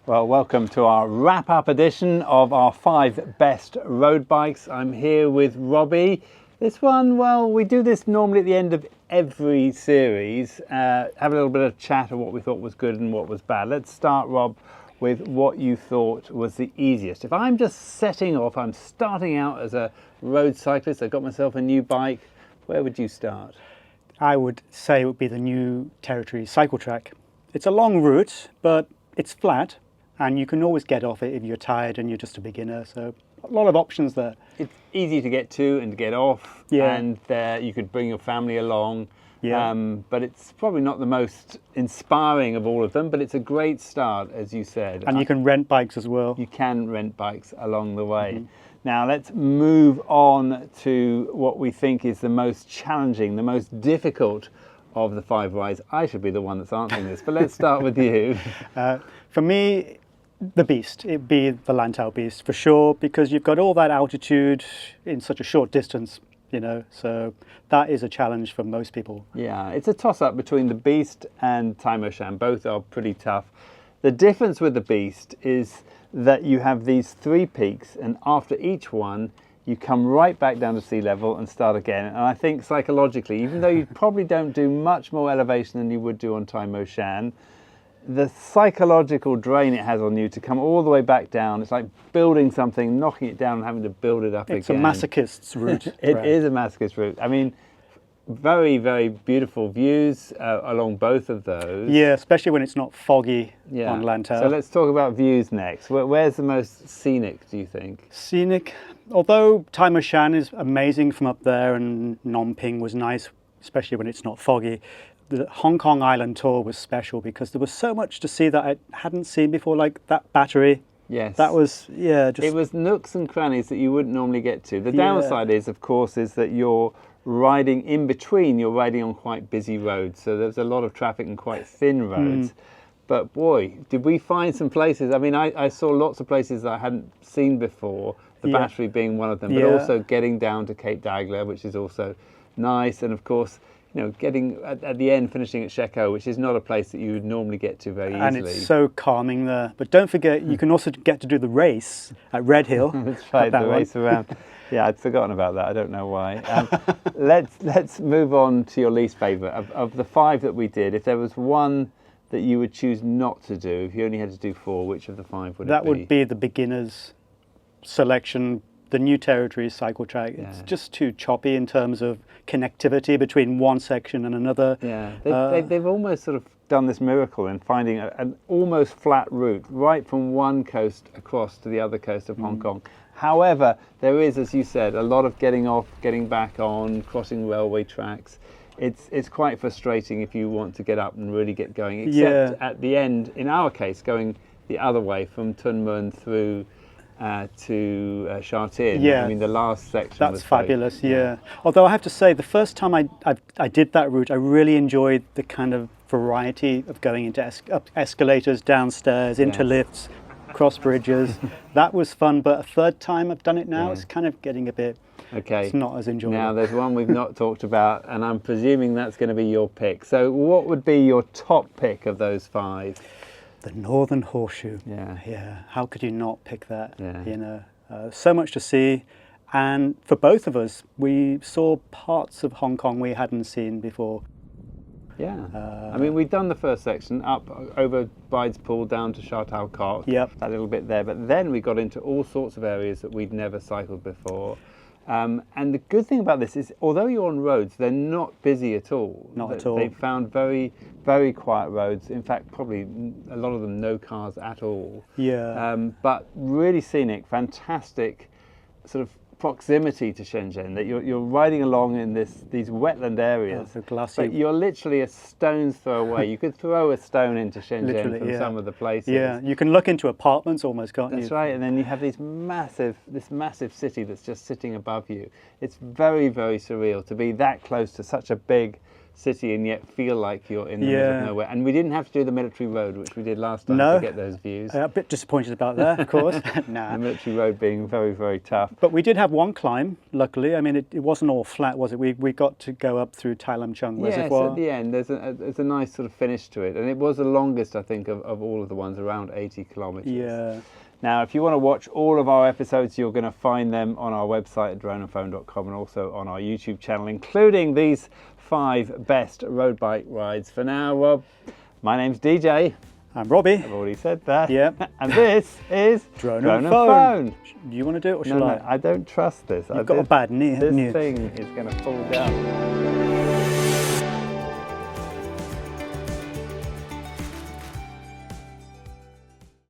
Well, welcome to our wrap-up edition of our 5 best road bikes. I'm here with Robbie. This one, well, we do this normally at the end of every series, have a little bit of chat of what we thought was good and what was bad. Let's start, Rob, with what you thought was the easiest. If I'm just setting off, I'm starting out as a road cyclist, I got myself a new bike, where would you start? I would say it would be the New Territory cycle track. It's a long route, but it's flat. And you can always get off it if you're tired and you're just a beginner. So a lot of options there. It's easy to get to and to get off. Yeah. And you could bring your family along. Yeah. But it's probably not the most inspiring of all of them, but it's a great start, as you said. And you can rent bikes as well. You can rent bikes along the way. Mm-hmm. Now let's move on to what we think is the most challenging, the most difficult of the 5 rides. I should be the one that's answering this, but let's start with you. For me, the Beast. It'd be the Lantau Beast for sure, because you've got all that altitude in such a short distance, you know, so that is a challenge for most people. Yeah, it's a toss-up between the Beast and Taimoshan. Both are pretty tough. The difference with the Beast is that you have these 3 peaks, and after each one you come right back down to sea level and start again. And I think psychologically, even though you probably don't do much more elevation than you would do on Taimoshan, the psychological drain it has on you to come all the way back down, it's like building something, knocking it down and having to build it up again. It's a masochist's route. It is a masochist route. I mean, very, very beautiful views along both of those. Yeah, especially when it's not foggy on Lantau. So let's talk about views next. Where's the most scenic, do you think? Scenic, although Taimoshan is amazing from up there and Phnom Penh was nice, especially when it's not foggy. The Hong Kong Island tour was special because there was so much to see that I hadn't seen before, like that battery. Yes. That was, it was nooks and crannies that you wouldn't normally get to. The downside is, of course, is that you're riding in between, you're riding on quite busy roads. So there's a lot of traffic and quite thin roads. But boy, did we find some places. I mean, I saw lots of places that I hadn't seen before, the battery being one of them, but also getting down to Cape Dagler, which is also nice. And of course, you know, getting at the end, finishing at Sheko, which is not a place that you would normally get to very easily. And it's so calming there. But don't forget, you can also get to do the race at Red Hill. That's right, the race around. Yeah, I'd forgotten about that. I don't know why. Let's move on to your least favourite. Of the 5 that we did, if there was one that you would choose not to do, if you only had to do 4, which of the 5 would it be? That would be the beginner's selection, the New Territory cycle track. It's just too choppy in terms of connectivity between one section and another. Yeah, they've almost sort of done this miracle in finding an almost flat route right from one coast across to the other coast of Hong Kong. However, there is, as you said, a lot of getting off, getting back on, crossing railway tracks. It's quite frustrating if you want to get up and really get going, except at the end, in our case, going the other way from Tun Mun through to Sha Tin. Yeah, I mean, the last section that's was fabulous. Yeah. Although I have to say, the first time I did that route, I really enjoyed the kind of variety of going into up escalators, downstairs, into lifts, cross bridges. That was fun. But a third time I've done it now, it's kind of getting a bit. Okay. It's not as enjoyable. Now there's one we've not talked about, and I'm presuming that's going to be your pick. So what would be your top pick of those 5? The Northern Horseshoe. Yeah. How could you not pick that? Yeah. You know, so much to see, and for both of us, we saw parts of Hong Kong we hadn't seen before. Yeah. I mean, we'd done the first section up over Bides Pool down to Sha Tau Kok. Yep. That little bit there, but then we got into all sorts of areas that we'd never cycled before. And the good thing about this is, although you're on roads, they're not busy at all. Not at all. They found very, very quiet roads. In fact, probably a lot of them no cars at all. Yeah. But really scenic, fantastic sort of proximity to Shenzhen, that you're riding along in these wetland areas, but you're literally a stone's throw away. You could throw a stone into Shenzhen from some of the places. Yeah, you can look into apartments almost, can't you? That's right, and then you have this massive city that's just sitting above you. It's very, very surreal to be that close to such a big city and yet feel like you're in the middle of nowhere. And we didn't have to do the military road, which we did last time to get those views. A bit disappointed about that, of course. The military road being very, very tough. But we did have one climb, luckily. I mean, it wasn't all flat, was it? We got to go up through Tai Lam Chung Reservoir. Yes, at the end, there's a nice sort of finish to it. And it was the longest, I think, of all of the ones, around 80 kilometres. Yeah. Now, if you want to watch all of our episodes, you're going to find them on our website at droneandphone.com and also on our YouTube channel, including these 5 best road bike rides. For now, Rob, my name's DJ. I'm Robbie. I've already said that. Yeah. And this is Drone and Phone. Do you want to do it or shall I? No, I don't trust this. You've got a bad knee, haven't you? This thing is going to fall down.